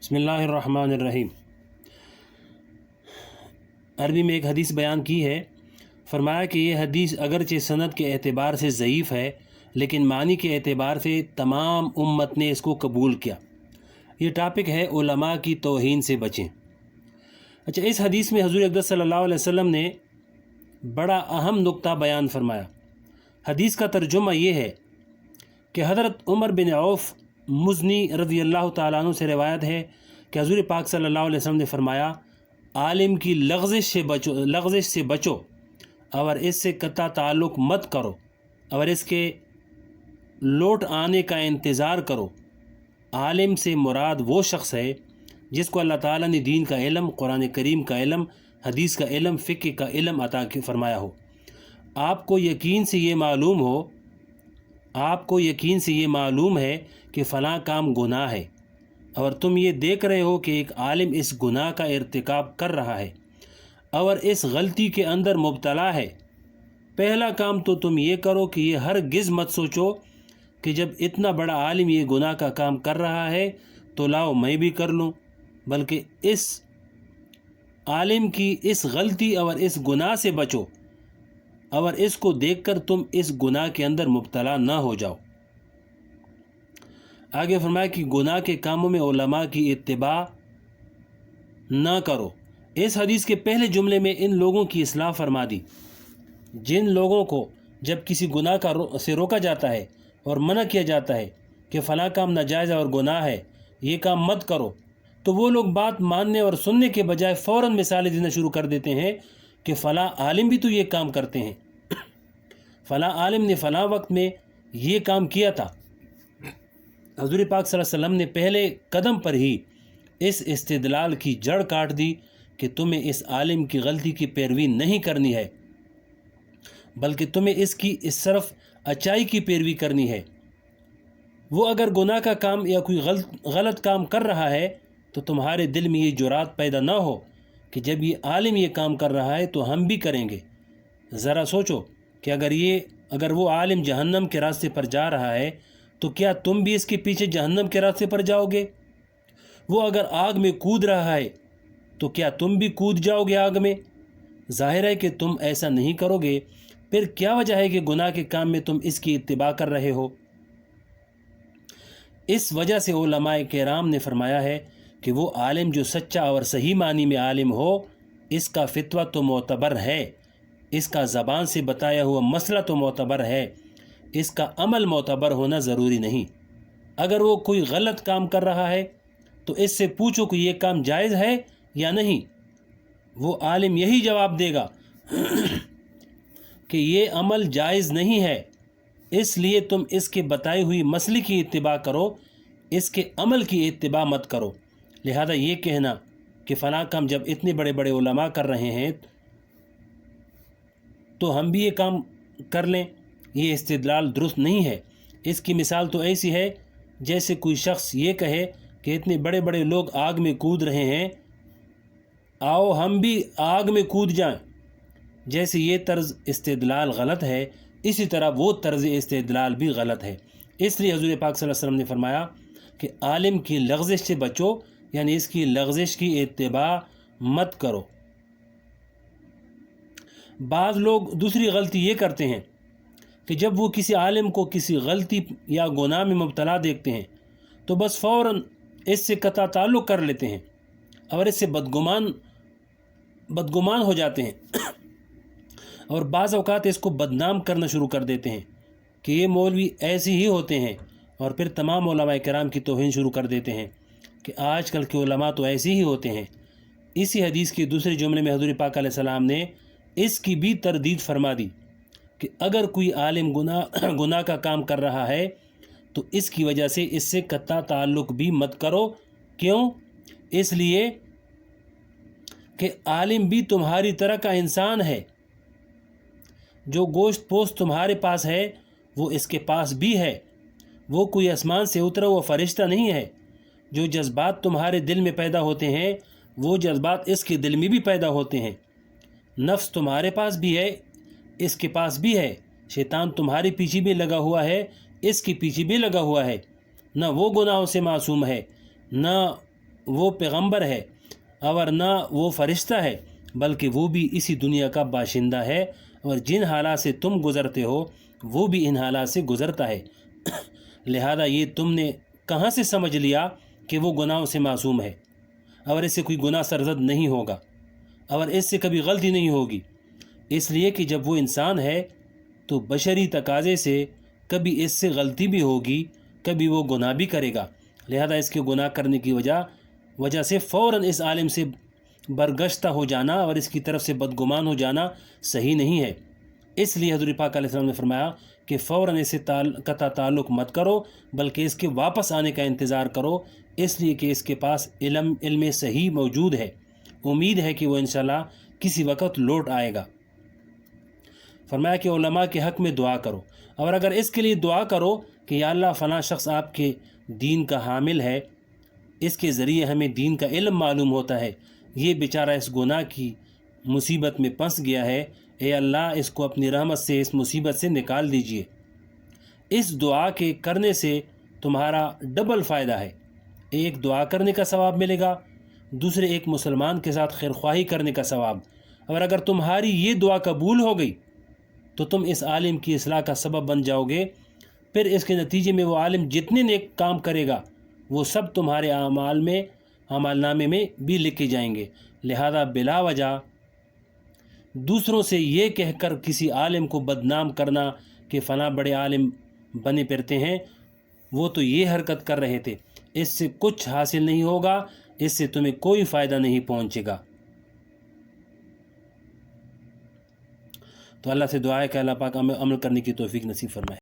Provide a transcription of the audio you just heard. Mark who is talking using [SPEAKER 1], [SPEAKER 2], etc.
[SPEAKER 1] बिस्मिल्लाहिर्रहमानिर्रहीम। अरबी में एक हदीस बयान की है। फरमाया कि ये हदीस अगरचे सनद के एतबार से ज़ईफ़ है, लेकिन मानी के एतबार से तमाम उम्मत ने इसको कबूल किया। ये टॉपिक है उलमा की तौहीन से बचें। अच्छा, इस हदीस में हुज़ूर अक़दस सल्लल्लाहु अलैहि वसल्लम ने बड़ा अहम नुक्ता बयान फरमाया। हदीस का तर्जुमा ये है कि हज़रत उमर बिन औफ़ मुज़नी रज़ी अल्लाह तआला अन्हु से रिवायत है कि हुज़ूर पाक सल्लल्लाहु अलैहि वसल्लम ने फरमाया, आलिम की लग़ज़िश से बचो और इससे कता ताल्लुक़ मत करो और इसके लौट आने का इंतज़ार करो। आलिम से मुराद वो शख्स है जिसको अल्लाह ताला ने दीन का इल्म, कुरान करीम का इल्म, हदीस का इल्म, फ़िक़्ह का इल्म अता फरमाया हो। आपको यकीन से ये मालूम है कि फ़लाँ काम गुनाह है और तुम ये देख रहे हो कि एक आलिम इस गुनाह का इर्तिकाब कर रहा है और इस गलती के अंदर मुब्तला है। पहला काम तो तुम ये करो कि ये हरगिज़ मत सोचो कि जब इतना बड़ा आलिम ये गुनाह का काम कर रहा है तो लाओ मैं भी कर लूँ, बल्कि इस आलिम की इस गलती और इस गुनाह से बचो और इसको देखकर तुम इस गुनाह के अंदर मुब्तला ना हो जाओ। आगे फरमाया कि गुनाह के कामों में उलमा की इत्तिबा ना करो। इस हदीस के पहले जुमले में इन लोगों की इस्लाह फरमा दी जिन लोगों को जब किसी गुनाह से रोका जाता है और मना किया जाता है कि फ़लाँ काम नाजायज़ और गुनाह है, ये काम मत करो, तो वो लोग बात मानने और सुनने के बजाय फ़ौरन मिसालें देना शुरू कर देते हैं कि फ़लाँ आलिम भी तो ये काम करते हैं, फ़लाँ आलिम ने फ़लाँ वक्त में ये काम किया था। हज़ूर पाक सल्लल्लाहु अलैहि वसल्लम ने पहले कदम पर ही इस इस्तिदलाल की जड़ काट दी कि तुम्हें इस आलिम की गलती की पैरवी नहीं करनी है, बल्कि तुम्हें इसकी इस तरफ अच्छाई की पैरवी करनी है। वो अगर गुनाह का काम या कोई गलत काम कर रहा है तो तुम्हारे दिल में ये जुरात पैदा ना हो कि जब ये आलिम ये काम कर रहा है तो हम भी करेंगे। ज़रा सोचो कि अगर वो आलिम जहन्नम के रास्ते पर जा रहा है तो क्या तुम भी इसके पीछे जहन्नम के रास्ते पर जाओगे? वो अगर आग में कूद रहा है तो क्या तुम भी कूद जाओगे आग में? ज़ाहिर है कि तुम ऐसा नहीं करोगे। फिर क्या वजह है कि गुनाह के काम में तुम इसकी इत्तिबा कर रहे हो? इस वजह से उलमाए किराम ने फरमाया है कि वो आलिम जो सच्चा और सही मानी में आलिम हो, इसका फ़ितवा तो मोतबर है, इसका ज़बान से बताया हुआ मसला तो मोतबर है, इसका अमल मोतबर होना ज़रूरी नहीं। अगर वो कोई गलत काम कर रहा है तो इससे पूछो कि ये काम जायज़ है या नहीं। वो आलिम यही जवाब देगा कि ये अमल जायज़ नहीं है, इसलिए तुम इसके बताई हुई मसले की इत्तिबा करो, इसके अमल की इत्तिबा मत करो। लिहाजा ये कहना कि फ़लाँ काम जब इतने बड़े बड़े उलमा कर रहे हैं तो हम भी ये काम कर लें, ये इस्तिदलाल दुरुस्त नहीं है। इसकी मिसाल तो ऐसी है जैसे कोई शख्स ये कहे कि इतने बड़े बड़े लोग आग में कूद रहे हैं, आओ हम भी आग में कूद जाएं। जैसे ये तर्ज़ इस्तिदलाल गलत है, इसी तरह वो तर्ज़ इस्तिदलाल भी गलत है। इसलिए हुज़ूर पाक सल्लल्लाहु अलैहि वसल्लम ने फरमाया कि आलिम की लग़ज़िश से बचो, यानी इसकी लग़ज़िश की इत्तिबा मत करो। बाज़ लोग दूसरी गलती ये करते हैं कि जब वो किसी आलिम को किसी गलती या गुनाह में मुब्तला देखते हैं तो बस फ़ौरन इससे कता ताल्लुक़ कर लेते हैं और इससे बदगुमान हो जाते हैं और बाज़ औक़ात इसको बदनाम करना शुरू कर देते हैं कि ये मौलवी ऐसे ही होते हैं, और फिर तमाम उलमाए किराम की तौहीन शुरू कर देते हैं कि आजकल के उलमा तो ऐसे ही होते हैं। इसी हदीस के दूसरे जुमले में हुज़ूर पाक अलैहिस्सलाम ने इसकी भी तरदीद फरमा दी कि अगर कोई आलिम गुनाह का काम कर रहा है तो इसकी वजह से इससे कता ताल्लुक़ भी मत करो। क्यों? इसलिए कि आलिम भी तुम्हारी तरह का इंसान है। जो गोश्त पोस्त तुम्हारे पास है वो इसके पास भी है। वो कोई आसमान से उतरा हुआ फ़रिश्ता नहीं है। जो जज्बात तुम्हारे दिल में पैदा होते हैं वो जज्बात इसके दिल में भी पैदा होते हैं। नफ्स तुम्हारे पास भी है, इसके पास भी है। शैतान तुम्हारे पीछे भी लगा हुआ है, इसके पीछे भी लगा हुआ है। न वो गुनाहों से मासूम है, न وہ پیغمبر ہے اور نہ وہ فرشتہ ہے، بلکہ وہ بھی اسی دنیا کا باشندہ ہے، اور جن حالات سے تم گزرتے ہو وہ بھی ان حالات سے گزرتا ہے۔ لہذا یہ تم نے کہاں سے سمجھ لیا کہ وہ گناہوں سے معصوم ہے، اور اس سے کوئی گناہ سرزد نہیں ہوگا، اور اس سے کبھی غلطی نہیں ہوگی؟ اس لیے کہ جب وہ انسان ہے تو بشری تقاضے سے کبھی اس سے غلطی بھی ہوگی، کبھی وہ گناہ بھی کرے گا۔ لہذا اس کے گناہ کرنے کی وجہ سے فوراً اس عالم سے برگشتہ ہو جانا اور اس کی طرف سے بدگمان ہو جانا صحیح نہیں ہے۔ اس لیے حضور پاک علیہ السلام نے فرمایا کہ فوراً اس سے قطع تعلق مت کرو، بلکہ اس کے واپس آنے کا انتظار کرو، اس لیے کہ اس کے پاس علم صحیح موجود ہے، امید ہے کہ وہ انشاءاللہ کسی وقت لوٹ آئے گا۔ فرمایا کہ علماء کے حق میں دعا کرو، اور اگر اس کے لیے دعا کرو کہ یا اللہ فلاں شخص آپ کے دین کا حامل ہے، اس کے ذریعے ہمیں دین کا علم معلوم ہوتا ہے، یہ بیچارہ اس گناہ کی مصیبت میں پھنس گیا ہے، اے اللہ اس کو اپنی رحمت سے اس مصیبت سے نکال دیجئے۔ اس دعا کے کرنے سے تمہارا ڈبل فائدہ ہے، ایک دعا کرنے کا ثواب ملے گا، دوسرے ایک مسلمان کے ساتھ خیرخواہی کرنے کا ثواب۔ اور اگر تمہاری یہ دعا قبول ہو گئی تو تم اس عالم کی اصلاح کا سبب بن جاؤ گے، پھر اس کے نتیجے میں وہ عالم جتنے نیک کام کرے گا وہ سب تمہارے اعمال نامے میں بھی لکھے جائیں گے۔ لہذا بلا وجہ دوسروں سے یہ کہہ کر کسی عالم کو بدنام کرنا کہ فلاں بڑے عالم بنے پھرتے ہیں، وہ تو یہ حرکت کر رہے تھے، اس سے کچھ حاصل نہیں ہوگا، اس سے تمہیں کوئی فائدہ نہیں پہنچے گا۔ تو اللہ سے دعا ہے کہ اللہ پاک عمل کرنے کی توفیق نصیب فرمائے۔